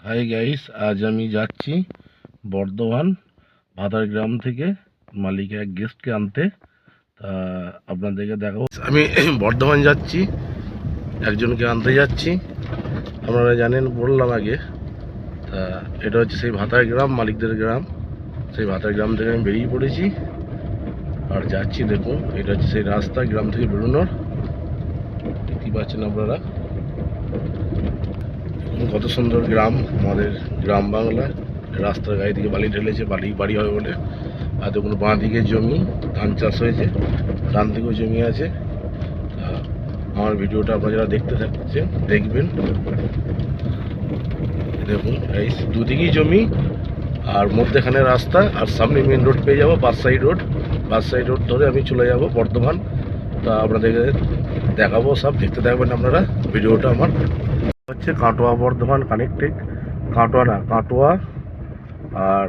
Hi guys, আজ আমি যাচ্ছি বর্ধমান ভাতার গ্রাম থেকে মালিক এক গেস্টকে আনতে। তা আপনাদেরকে দেখাবো। আমি বর্ধমান যাচ্ছি, একজনকে আনতে যাচ্ছি। আপনারা জানেন, বললাম আগে। তা এটা হচ্ছে সেই ভাতার গ্রাম, মালিকদের গ্রাম। সেই ভাতার গ্রাম থেকে আমি বেরিয়ে পড়েছি আর যাচ্ছি। দেখুন, এটা হচ্ছে সেই রাস্তা গ্রাম থেকে বেরোনোর। দেখতে পাচ্ছেন আপনারা কত সুন্দর গ্রাম, আমাদের গ্রাম বাংলা। রাস্তার গায়ে দিকে বালি ঢেলেছে, বালি বাড়ি হবে বলে। আর দেখুন, বাঁ দিকে জমি, ধান চাষ হয়েছে, ডান দিকেও জমি আছে। আমার ভিডিওটা আপনারা যারা দেখতে থাকছেন দেখবেন। দেখুন এই দুদিকেই জমি আর মধ্যেখানে রাস্তা, আর সামনে মেন রোড পেয়ে যাবো, বাদশাহী রোড। বাদশাহী রোড ধরে আমি চলে যাব বর্ধমান। তা আপনাদেরকে দেখাবো, সব দেখতে থাকবেন আপনারা ভিডিওটা। আমার হচ্ছে কাটোয়া বর্ধমান কানেক্টেড, কাটোয়া আর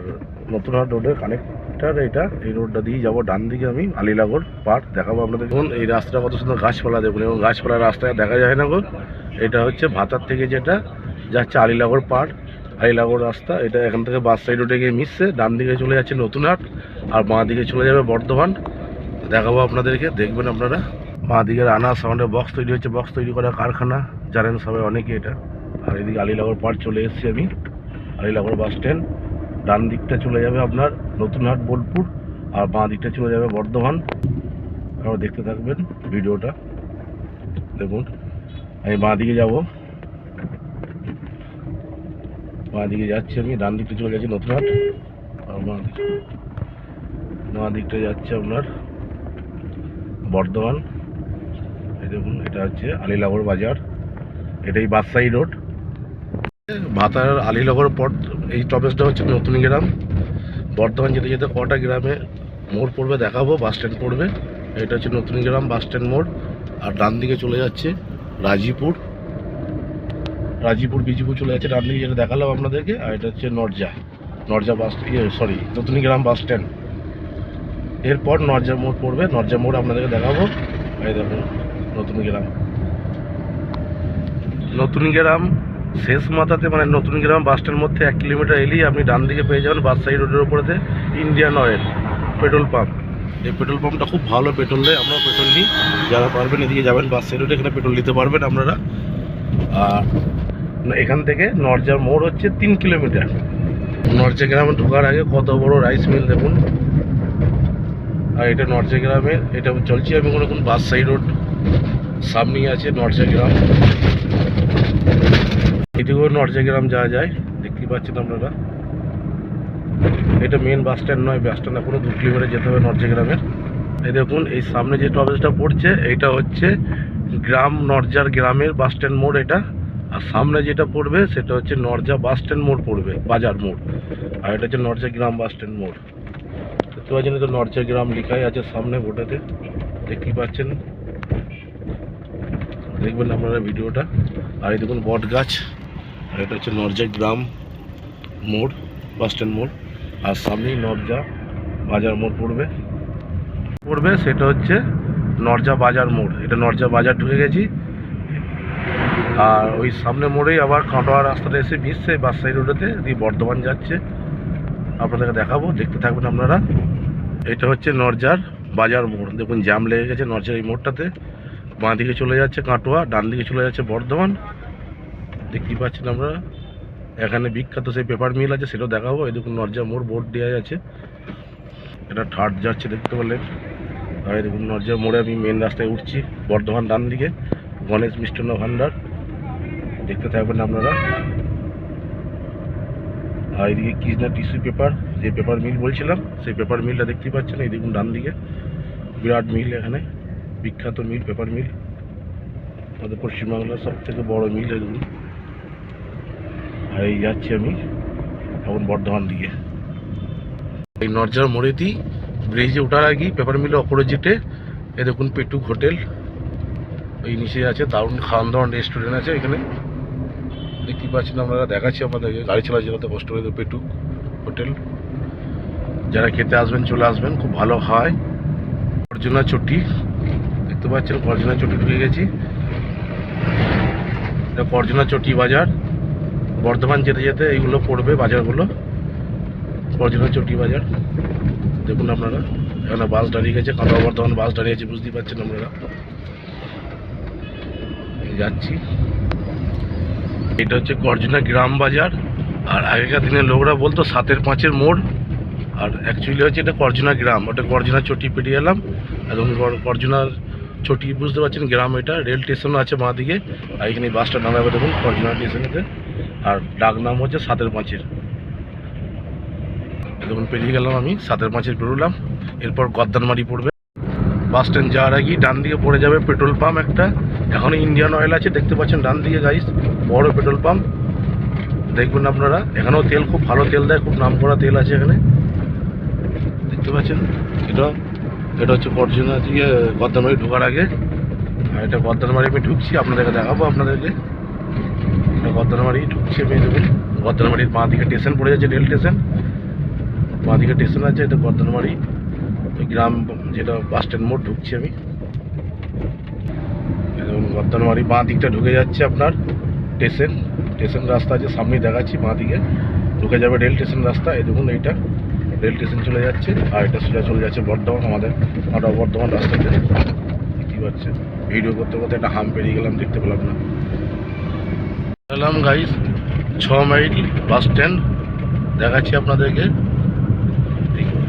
নতুনহাট রোডের কানেক্টার এটা। এই রোডটা দিয়ে যাবো, ডান দিকে আমি আলীনগর পার্ক দেখাবো আপনাদের। দেখুন এই রাস্তাটা কত সুন্দর, গাছপালা দেখুন, এবং গাছপালা রাস্তায় দেখা যায় না গো। এটা হচ্ছে ভাতার থেকে যেটা যাচ্ছে আলীনগর পার্ক, আলীনগর রাস্তা। এটা এখান থেকে বাদশাহী রোডে গিয়ে মিশছে, ডান দিকে চলে যাচ্ছে নতুনহাট, আর বাঁ দিকে চলে যাবে বর্ধমান। দেখাবো আপনাদেরকে, দেখবেন আপনারা। বাঁ দিকে রানা সাউন্ডের বক্স তৈরি হচ্ছে, বক্স তৈরি করার কারখানা, জানেন সবাই অনেকে এটা। আর এদিকে আলীনগর পার্ক চলে এসেছি আমি, আলীনগর বাস স্ট্যান্ড। ডান দিকটা চলে যাবে আপনার নতুনহাট বোলপুর, আর বাঁ দিকটা চলে যাবে বর্ধমান। আপনারা দেখতে থাকবেন ভিডিওটা। দেখুন আমি বাঁ দিকে যাব, বাঁ দিকে যাচ্ছি আমি। ডান দিকটা চলে যাচ্ছে নতুনহাট, আর বাঁ দিকটা যাচ্ছে আপনার বর্ধমান। এই দেখুন, এটা হচ্ছে আলীনগর বাজার, এটাই বাদশাহী রোড। ভাতার আলীনগর পর এই টপেজটা হচ্ছে নতুন গ্রাম। বর্ধমান যেতে যেতে কটা গ্রামে মোড় পড়বে দেখাবো, বাস স্ট্যান্ড পড়বে। এটা হচ্ছে নতুন গ্রাম বাস স্ট্যান্ড মোড়। আর ডান দিকে চলে যাচ্ছে রাজীপুর, বিজিপুর চলে যাচ্ছে ডান দিকে, যেটা দেখালাম আপনাদেরকে। আর এটা হচ্ছে নরজা বাস, নতুন গ্রাম বাস স্ট্যান্ড। এরপর নরজা মোড় পড়বে, নরজা মোড় আপনাদেরকে দেখাবো। এই দেখুন নতুন গ্রাম শেষ মাথাতে, মানে নতুন গ্রাম বাস স্ট্যান্ড মধ্যে 1 কিলোমিটার এলেই আপনি ডান দিকে পেয়ে যাবেন বাদশাহী রোডের উপরেতে ইন্ডিয়ান অয়েল পেট্রোল পাম্প। এই পেট্রোল পাম্পটা খুব ভালো পেট্রোল দেয়, আমরা পেট্রোল নিই। যারা পারবেন এদিকে যাবেন বাদশাহী রোডে, এখানে পেট্রোল নিতে পারবেন আপনারা। আর এখান থেকে নরজা মোড় হচ্ছে 3 কিলোমিটার। নরজা গ্রামে ঢোকার আগে কত বড় রাইস মিল দেখুন। আর এটা নরজা গ্রামের, এটা চলছি আমি কোন বাদশাহী রোড, সামনেই আছে নরজা গ্রাম। এদিকেও নরজা গ্রাম যাওয়া যায়, দেখতে পাচ্ছেন আপনারা। এটা মেন বাস স্ট্যান্ড নয়, বাস স্ট্যান্ড এখনো 2 কিলোমিটার যেতে হবে নরজা গ্রামের। এই দেখুন, এই সামনে যে টপেজটা পড়ছে এটা হচ্ছে নরজার গ্রামের বাস স্ট্যান্ড মোড় এটা। আর সামনে যেটা পড়বে সেটা হচ্ছে নরজা বাস স্ট্যান্ড মোড় পড়বে, বাজার মোড়। আর এটা হচ্ছে নরজা গ্রাম বাস স্ট্যান্ড মোড়। দেখতে পাচ্ছেন, তো নরজা গ্রাম লেখাই আছে সামনে বোর্ডেতে, দেখতে পাচ্ছেন। দেখবেন আপনারা ভিডিওটা। আর এই দেখুন বট গাছ। আর এটা হচ্ছে নরজা গ্রাম মোড়, বাস স্ট্যান্ড মোড়। আর সামনেই নরজা বাজার মোড় পড়বে, সেটা হচ্ছে নরজা বাজার মোড়। এটা নরজা বাজার ঢুকে গেছি। আর ওই সামনে মোড়েই আবার কাটোয়া রাস্তাটা এসে মিশছে বাদশাহী রোডেতে, দিয়ে বর্ধমান যাচ্ছে। আপনাদেরকে দেখাবো, দেখতে থাকবেন আপনারা। এটা হচ্ছে নরজার বাজার মোড়। দেখুন জ্যাম লেগে গেছে নরজার এই মোড়টাতে। বাঁ দিকে চলে যাচ্ছে কাটোয়া, ডান দিকে চলে যাচ্ছে বর্ধমান, দেখতেই পাচ্ছেন আপনারা। এখানে বিখ্যাত সেই পেপার মিল আছে, সেটাও দেখাবো। এই দেখুন নরজা মোড় বোর্ড দেওয়া আছে, এটা থার্ড যাচ্ছে দেখতে পেলেন। আর এই দেখুন নরজা মোড়ে আমি মেন রাস্তায় উঠছি, বর্ধমান ডান দিকে গণেশ মিষ্টান্ন ভাণ্ডার, দেখতে থাকবেন আপনারা। আর এইদিকে কৃষ্ণা টিস্যু পেপার, যে পেপার মিল বলছিলাম সেই পেপার মিলটা দেখতেই পাচ্ছেন। এই দেখুন ডান দিকে বিরাট মিল, এখানে বিখ্যাত মিল, পেপার মিল, আমাদের পশ্চিমবাংলার সব থেকে বড় মিল। এই দেখুন। আর এই যাচ্ছি আমি এখন বর্ধমান দিকে। এই নরজার মোড়েতেই ব্রিজে ওঠার আগেই পেপার মিলের অপোজিটে এই দেখুন পেটুক হোটেল, ওই নিচে আছে দারুণ খাওয়ান দাওয়ান রেস্টুরেন্ট আছে এখানে, দেখতে পাচ্ছেন আপনারা। দেখাচ্ছি আপনাদেরকে, গাড়ি চালা যেতে কষ্ট হয়ে পেটুক হোটেল। যারা খেতে আসবেন চলে আসবেন, খুব ভালো হয়। করজনা চটি দেখতে পাচ্ছেন, করজনা চটি ঢুকে গেছি। এটা করজনা চটি বাজার। বর্ধমান যেতে যেতে এইগুলো পড়বে বাজারগুলো, অরিজিনাল চটি বাজার। দেখুন আপনারা এখানে বাস দাঁড়িয়ে গেছে, কাঁটাও বর্ধমান বাস দাঁড়িয়ে আছে, বুঝতেই পারছেন আপনারা। যাচ্ছি, এটা হচ্ছে করজনা গ্রাম বাজার। আর আগেকার দিনের লোকরা বলতো 7-এর 5-এর মোড়, আর অ্যাকচুয়ালি হচ্ছে এটা করজনা গ্রাম। ওটা করজনা চটি পেরিয়ে এলাম, এবং করজনার চটি বুঝতে পারছেন গ্রাম। এটা রেল স্টেশন আছে বাঁ দিকে, আর এখানে বাসটা দাঁড়াবে দেখুন করজনা স্টেশনেতে। আর ডাক নাম হচ্ছে 7-এর 5-এর। দেখুন পেরিয়ে গেলাম আমি, 7-এর 5-এর বেরোলাম। এরপর গদ্দানমারি পড়বে। বাস স্ট্যান্ড যাওয়ার আগেই ডান দিকে পড়ে যাবে পেট্রোল পাম্প একটা। এখনও ইন্ডিয়ান অয়েল আছে, দেখতে পাচ্ছেন ডান দিকে গাইস, বড় পেট্রোল পাম্প। দেখবেন আপনারা, এখানেও তেল খুব ভালো তেল দেয়, খুব নাম করা তেল আছে এখানে, দেখতে পাচ্ছেন। এটা হচ্ছে করজনা দিয়ে গদ্দানমারি ঢোকার আগে। আর এটা গদ্দানমারি আমি ঢুকছি, আপনাদেরকে দেখাবো আপনাদেরকে। এটা গদ্দানমারি ঢুকছি আমি, দেখুন গদ্দানমারির বাঁ দিকে স্টেশন পড়ে যাচ্ছে, রেল স্টেশন বাঁ দিকে স্টেশন আছে। এটা গদ্দানমারি গ্রাম, যেটা বাস স্ট্যান্ড মোড় ঢুকছি আমি। গদ্দানমারি বাঁ দিকটা ঢুকে যাচ্ছে আপনার স্টেশন রাস্তা আছে, সামনেই দেখাচ্ছি। বাঁ দিকে ঢুকে যাবে রেল স্টেশন রাস্তা। এই দেখুন এইটা রেল স্টেশন চলে যাচ্ছে, আর এটা সোজা চলে যাচ্ছে বর্ধমান, আমাদের বর্ধমান রাস্তাতে। দেখতে পাচ্ছেন, ভিডিও করতে করতে একটা হাম পেরিয়ে গেলাম, দেখতে পেলাম না। গেলাম গাইস 6 মাইল বাস স্ট্যান্ড, দেখাচ্ছি আপনাদেরকে।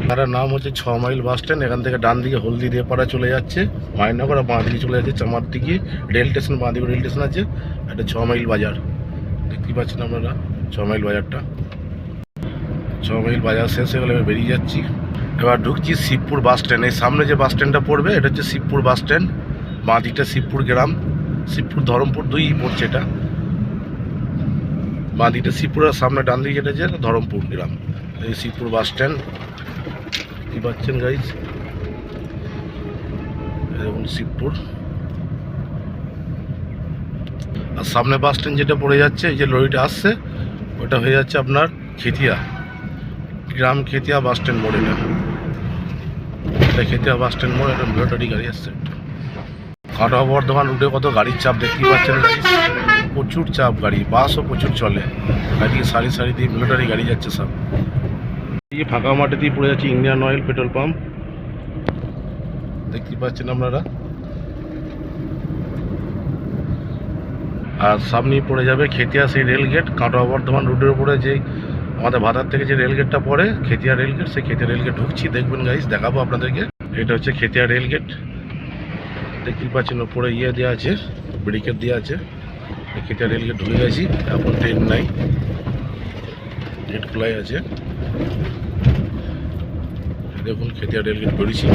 তার নাম হচ্ছে 6 মাইল বাস স্ট্যান্ড। এখান থেকে ডান দিকে হলদি দিয়ে পাড়া চলে যাচ্ছে মাইনগর, আর বাঁ দিকে চলে যাচ্ছে চামার দিকে রেল স্টেশন। বাঁ দিকে রেল স্টেশন আছে। এটা 6 মাইল বাজার, দেখতেই পাচ্ছেন আপনারা 6 মাইল বাজারটা। 6 মাইল বাজার শেষ হয়ে গেলে বেরিয়ে যাচ্ছি। এবার ঢুকছি শিবপুর বাস স্ট্যান্ড। এই সামনে যে বাস স্ট্যান্ডটা পড়বে এটা হচ্ছে শিবপুর বাস স্ট্যান্ড। বাঁ দিকটা শিবপুর গ্রাম, শিবপুর ধরমপুর 2 পড়ছে এটা। বাঁ দিকটা শিবপুরের সামনে, ডান দিকে যেটা আছে ধরমপুর গ্রাম। এই শিবপুর বাস স্ট্যান্ড, দেখতে পাচ্ছেন গাইজ, দেখুন শিবপুর। আর সামনে বাস স্ট্যান্ড যেটা পড়ে যাচ্ছে, এই যে লরিটা আসছে, ওটা হয়ে যাচ্ছে আপনার খেতিয়া গ্রাম, খেতিয়া বাস স্ট্যান্ড মোড়। এটা খেতিয়া বাস স্ট্যান্ড মোড়। এটা মিলিটারি গাড়ি আসছে। কাটোয়া বর্ধমান রুটে কত গাড়ির চাপ দেখতেই পাচ্ছেন, প্রচুর চাপ গাড়ি, বাসও প্রচুর চলে। গাড়িকে সারি সারি দিয়ে মিলিটারি গাড়ি যাচ্ছে সব। এই ফাঁকা মাঠে দিয়ে পড়ে যাচ্ছে ইন্ডিয়ান অয়েল পেট্রোল পাম্প, দেখতে পাচ্ছেন আপনারা। আর সামনেই পড়ে যাবে খেতিয়া সেই রেলগেট। কাটোয়া বর্ধমান রুটের উপরে যে আমাদের ভাতার থেকে যে রেলগেটটা পড়ে, খেতিয়া রেলগেট, সেই খেতিয়া রেলগেট ঢুকছি। দেখবেন গাইস, দেখাবো আপনাদেরকে। এটা হচ্ছে খেতিয়া রেলগেট, দেখতেই পাচ্ছেন ওপরে ইয়ে দেওয়া আছে, ব্যারিকেড দেওয়া আছে। খেতিয়া রেলগেট ঢুকে গেছি, এখন ট্রেন নাই, গেট খোলাই আছে। দেখুন খেতিয়া রেলগেট বেরিয়েছি।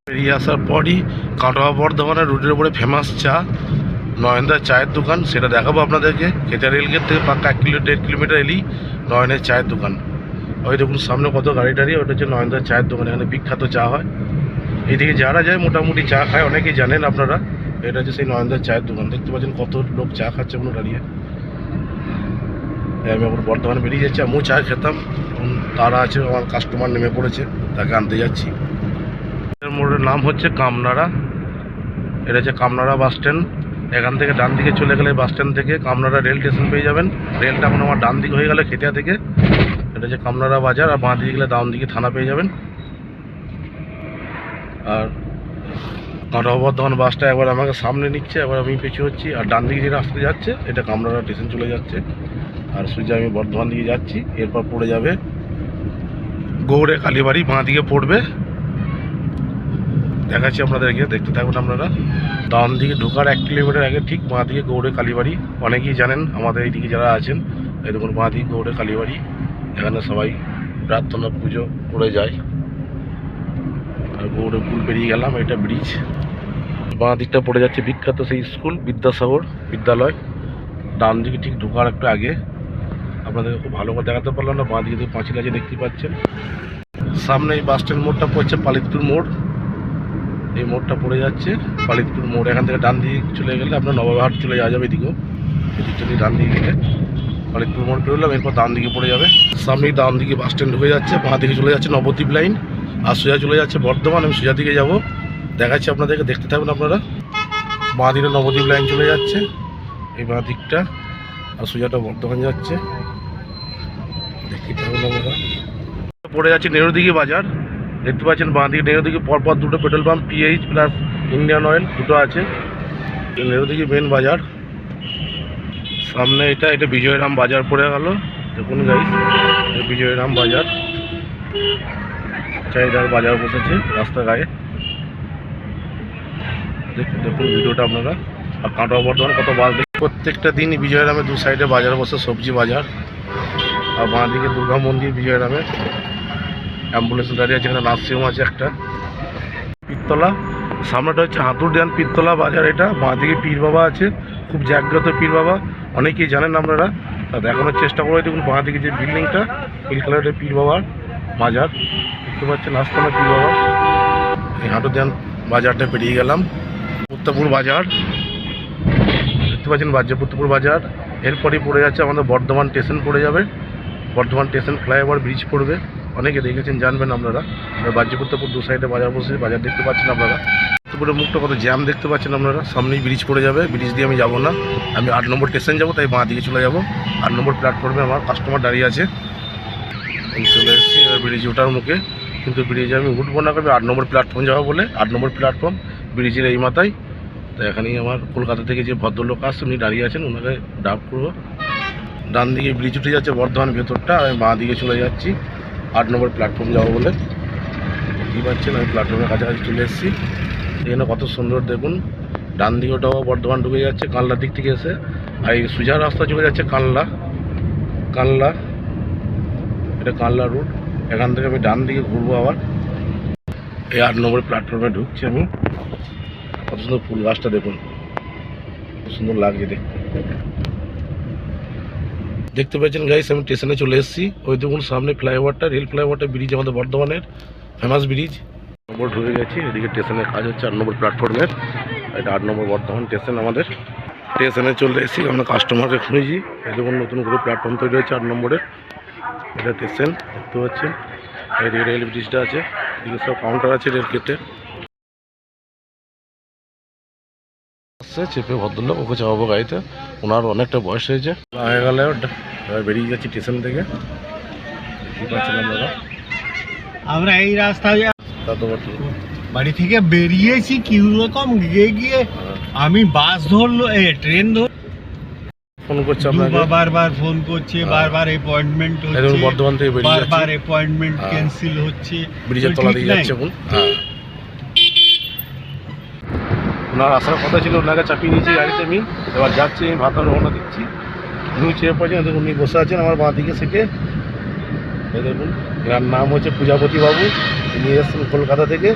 বেরিয়ে আসার পরই কাটোয়া বর্ধমানের রুটের উপরে ফেমাস চা নয়নদার চায়ের দোকান, সেটা দেখাবো আপনাদেরকে। খেতিয়া রেলগেট থেকে পাক্কা 1-1.5 কিলোমিটার এলেই নয়নের চায়ের দোকান। ওই দেখুন সামনে কত গাড়ি টাড়ি, ওটা হচ্ছে নয়নদার চায়ের দোকান। এখানে বিখ্যাত চা হয়, এইদিকে যারা যায় মোটামুটি চা খায়, অনেকেই জানেন আপনারা। এটা হচ্ছে সেই নয়নদার চায়ের দোকান, দেখতে পাচ্ছেন কত লোক চা খাচ্ছে কোনো দাঁড়িয়ে। আমি এখন বর্ধমানে বেরিয়ে যাচ্ছি, আমিও চা খেতাম। তারা আছে, আমার কাস্টমার নেমে পড়েছে, তাকে আনতে যাচ্ছি। মোড়ের নাম হচ্ছে কামনাড়া। এটা হচ্ছে কামনাড়া বাস স্ট্যান্ড। এখান থেকে ডান দিকে চলে গেলে বাস স্ট্যান্ড থেকে কামনাড়া রেল স্টেশন পেয়ে যাবেন। রেলটা এখন আমার ডান দিকে হয়ে গেলে খেতিয়া থেকে। এটা হচ্ছে কামনাড়া বাজার, আর বাঁ দিকে গেলে ডান দিকে থানা পেয়ে যাবেন। আর কাটোয়া বর্ধমান বাসটা একবার আমাকে সামনে নিচ্ছে, একবার আমি পিছু হচ্ছি। আর ডান দিকে যে রাস্তা যাচ্ছে, এটা কামনাড়া স্টেশন চলে যাচ্ছে। আর সোজা আমি বর্ধমান দিকে যাচ্ছি। এরপর পড়ে যাবে গৌড়ে কালীবাড়ি, বাঁ দিকে পড়বে, দেখাচ্ছি আপনাদেরকে, দেখতে থাকুন আপনারা। ডান দিকে ঢোকার 1 কিলোমিটার আগে ঠিক বাঁ দিকে গৌড়ে কালীবাড়ি। অনেকেই জানেন আমাদের এইদিকে যারা আছেন। এই দেখুন বাঁ দিকে গৌড়ে কালীবাড়ি, এখানে সবাই প্রার্থনা পুজো করে যায়। আর গৌড়ে পুল পেরিয়ে গেলাম, এটা ব্রিজ। বাঁ দিকটা পড়ে যাচ্ছে বিখ্যাত সেই স্কুল বিদ্যাসাগর বিদ্যালয়। ডান দিকে ঠিক ঢোকার একটু আগে, আপনাদেরকে খুব ভালো করে দেখাতে পারলাম না, বাঁ দিকে পাঁচিল আছে দেখতে পাচ্ছেন। সামনে এই বাস স্ট্যান্ড মোড়টা পড়ছে পালিতপুর মোড়। এই মোড়টা পড়ে যাচ্ছে পালিতপুর মোড়। এখান থেকে ডান দিকে চলে গেলে আপনার নবাবহাট চলে যাওয়া যাবে এদিকেও। এদিকটা দিয়ে ডান দিকে গেলে পালিতপুর মোড় পেরোলাম, এরপর ডান দিকে পড়ে যাবে। সামনেই ডান দিকে বাস স্ট্যান্ড ঢুকে যাচ্ছে, বাঁ দিকে চলে যাচ্ছে নবদ্বীপ লাইন, আর সোজা চলে যাচ্ছে বর্ধমান। আমি সোজা দিকে যাবো, দেখাচ্ছি আপনাদেরকে, দেখতে থাকবেন আপনারা। বাঁ দিকে নবদ্বীপ লাইন চলে যাচ্ছে, এই বাঁ দিকটা, আর সোজাটা বর্ধমান যাচ্ছে। দেখি আমরা পড়ে যাচ্ছে নেরুদিঘি বাজার। দেখতে পাচ্ছেন বাঁ দিকে নেরুদিঘি পরপর দুটো petrol pump, pH plus Indian oil দুটো আছে। নেরুদিঘি মেন বাজার সামনে, এটা বিজয়রাম বাজার পড়ে গেল। দেখুন গাইস, বিজয়রাম বাজার, চাহিদার বাজার বসেছে রাস্তা গায়ে। দেখুন ভিডিওটা আপনারা। আর কাটোয়া বর্ধমান কত বাস দেখি, প্রত্যেকটা দিনই বিজয়রামে দু সাইডে বাজার বসে, সবজি বাজার। আর বাঁ দিকে দুর্গা মন্দির বিজয়রামে, অ্যাম্বুলেন্স দাঁড়িয়ে আছে, এখানে নার্সিংহোম আছে একটা। পীরতলা সামনেটা হচ্ছে হাতুড়িয়ান পীরতলা বাজার। এটা বাঁ দিকে পীর বাবা আছে, খুব জাগ্রত পীর বাবা, অনেকেই জানেন আপনারা। তা দেখানোর চেষ্টা করবো। দেখুন বাঁ দিকে যে বিল্ডিংটা, নীল কালারের পীর বাবার বাজার দেখতে পাচ্ছেন, আস্তানা পীর বাবা। এই হাতুড়িয়ান বাজারটা পেরিয়ে গেলাম। পুত্তপুর বাজার দেখতে পাচ্ছেন, পুত্তপুর বাজার। এরপরই পড়ে যাচ্ছে আমাদের বর্ধমান স্টেশন পড়ে যাবে। বর্ধমান স্টেশন ফ্লাইওভার ব্রিজ পড়বে, অনেকে দেখেছেন জানবেন আপনারা। পুত্তপুর দু সাইডে বাজার বসে, বাজার দেখতে পাচ্ছেন আপনারা। পুত্তপুরের মুখটা কত জ্যাম দেখতে পাচ্ছেন আপনারা। সামনেই ব্রিজ পড়ে যাবে, ব্রিজ দিয়ে আমি যাবো না, আমি 8 নম্বর স্টেশন যাবো, তাই বাঁ দিকে চলে যাবো। 8 নম্বর প্ল্যাটফর্মে আমার কাস্টমার দাঁড়িয়ে আছে, আমি চলে এসেছি। এবার ব্রিজ ওঠার মুখে, কিন্তু ব্রিজে আমি উঠবো না, আমি 8 নম্বর প্ল্যাটফর্ম যাবো বলে। 8 নম্বর প্ল্যাটফর্ম ব্রিজের এই মাথায়। তো এখানেই আমার কলকাতা থেকে যে ভদ্রলোক আসছে উনি দাঁড়িয়ে আছেন, ওনাকে ডাব করবো। ডান দিকে ব্রিজ উঠে যাচ্ছে বর্ধমান ভেতরটা, আমি বাঁ দিকে চলে যাচ্ছি 8 নম্বর প্ল্যাটফর্ম যাবো বলে। দেখতেই পাচ্ছেন আমি প্ল্যাটফর্মের কাছাকাছি চলে এসেছি। এখানে কত সুন্দর দেখুন, ডান দিকে ওটাও বর্ধমান ঢুকে যাচ্ছে কানলার দিক থেকে এসে। আর এই সোজা রাস্তা চলে যাচ্ছে কানলা, এটা কানলা রুট। এখান থেকে আমি ডান দিকে ঘুরবো আবার। এই 8 নম্বর প্ল্যাটফর্মে ঢুকছি আমি। কত সুন্দর ফুল গাছটা দেখুন, খুব সুন্দর লাগছে দেখতে পাচ্ছেন গাইস। আমি স্টেশনে চলে এসেছি। ওই দেখুন সামনে ফ্লাইওভারটা, রেল ফ্লাইওভারটা, ব্রিজ, আমাদের বর্ধমানের ফেমাস ব্রিজ। নম্বর ঢুকে গেছি, এদিকে স্টেশনের কাজ হচ্ছে 8 নম্বর প্ল্যাটফর্মের। এটা 8 নম্বর বর্ধমান স্টেশন আমাদের। স্টেশনে চলে এসেছি, আমরা কাস্টমারকে খুঁজেছি। এই দেখুন নতুন করে প্ল্যাটফর্ম তৈরি হচ্ছে 8 নম্বরের। এটা স্টেশন দেখতে পাচ্ছেন, এদিকে রেল ব্রিজটা আছে, এদিকে সব কাউন্টার আছে রেল গেটে। চেপে ভদ্রলোক, ওকে চাপাবো গাড়িতে, ওনার অনেকটা বয়স হয়েছে। হয়ে গেলে বেরিয়ে যাচ্ছি স্টেশন থেকে। দেখতে পাচ্ছেন আপনারা, আমরা এই রাস্তায় বাড়ি থেকে বেরিয়েছি কি রকম গিয়ে আমি বাস ধরলো, ট্রেন ধর ফোন করছে আপনাকে, বারবার ফোন করছে, বারবার অ্যাপয়েন্টমেন্ট হচ্ছে, বর্ধমান থেকে বেরিয়ে যাচ্ছে, বারবার অ্যাপয়েন্টমেন্ট ক্যান্সেল হচ্ছে। ব্রিজের তলা দিয়ে যাচ্ছে এখন। ওনার আসার কথা ছিল, ওনাকে চাপিয়ে নিয়েছি গাড়িতে আমি। এবার যাচ্ছি, আমি ভাতা রওনা দিচ্ছি। উনি চেয়ে পড়ছেন, দেখুন উনি বসে আছেন আমার বাঁ দিকে সিটে। এই দেখুন, এনার নাম হচ্ছে প্রজাপতি বাবু, উনি এসেছেন কলকাতা থেকে।